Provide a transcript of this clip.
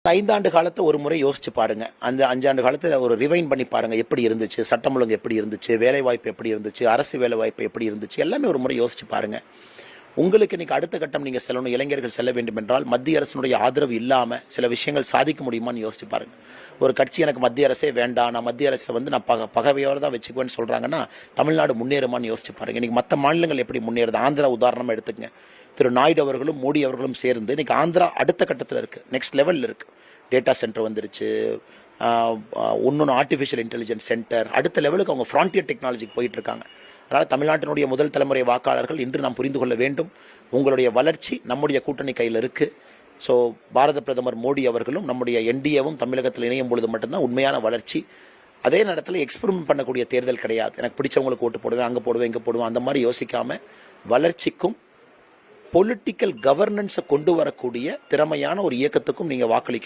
5 ஆண்டு காலத்தை ஒரு முறை யோசிச்சு பாருங்க. அந்த 5 ஆண்டு காலத்துல ஒரு ரிவைன் பண்ணி பாருங்க. எப்படி இருந்துச்சு, சட்டம் ஒழுங்கு எப்படி இருந்துச்சு, வேலை வாய்ப்பு எப்படி இருந்துச்சு, அரசு வேலை வாய்ப்பு எப்படி இருந்துச்சு, எல்லாமே ஒரு முறை யோசிச்சு பாருங்க. உங்களுக்கு இன்னைக்கு அடுத்த கட்டம் நீங்க செல்லணும், இளைஞர்கள் செல்ல வேண்டும் என்றால் மத்திய அரசினுடைய ஆதரவு இல்லாம சில விஷயங்கள் சாதிக்க முடியுமான்னு யோசிச்சு பாருங்க. ஒரு கட்சி எனக்கு மத்திய அரசே வேண்டாம், நான் மத்திய அரசை நான் பகவையோடு தான் வச்சுக்குவேன்னு சொல்றாங்கன்னா தமிழ்நாடு முன்னேறுமான்னு யோசிச்சு பாருங்க. இன்னைக்கு மற்ற மாநிலங்கள் எப்படி முன்னேறுது, ஆந்திரா உதாரணமா எடுத்துக்கங்க. திரு நாயுடு அவர்களும் மோடி அவர்களும் சேர்ந்து இன்னைக்கு ஆந்திரா அடுத்த கட்டத்தில் இருக்கு, நெக்ஸ்ட் லெவலில் இருக்கு. டேட்டா சென்டர் வந்துருச்சு, இன்னொன்று ஆர்டிஃபிஷியல் இன்டெலிஜென்ஸ் சென்டர், அடுத்த லெவலுக்கு அவங்க ஃப்ரான்டியர் டெக்னாலஜிக்கு போயிட்டு இருக்காங்க. அதனால் தமிழ்நாட்டினுடைய முதல் தலைமுறை வாக்காளர்கள் இன்று நாம் புரிந்து கொள்ள வேண்டும், உங்களுடைய வளர்ச்சி நம்முடைய கூட்டணி கையில் இருக்கு. ஸோ பாரத பிரதமர் மோடி அவர்களும் நம்முடைய என்டிஏவும் தமிழகத்தில் இணையும் பொழுது மட்டும்தான் உண்மையான வளர்ச்சி. அதே நேரத்தில் எக்ஸ்பெரிமெண்ட் பண்ணக்கூடிய தேர்தல் கிடையாது. எனக்கு பிடிச்சவங்களுக்கு ஓட்டு போடுவேன், அங்கே போடுவேன், இங்கே போடுவேன், அந்த மாதிரி யோசிக்காம வளர்ச்சிக்கும் பொலிட்டிக்கல் கவர்னன்ஸை கொண்டு வரக்கூடிய திறமையான ஒரு இயக்கத்துக்கும் நீங்க வாக்களிக்க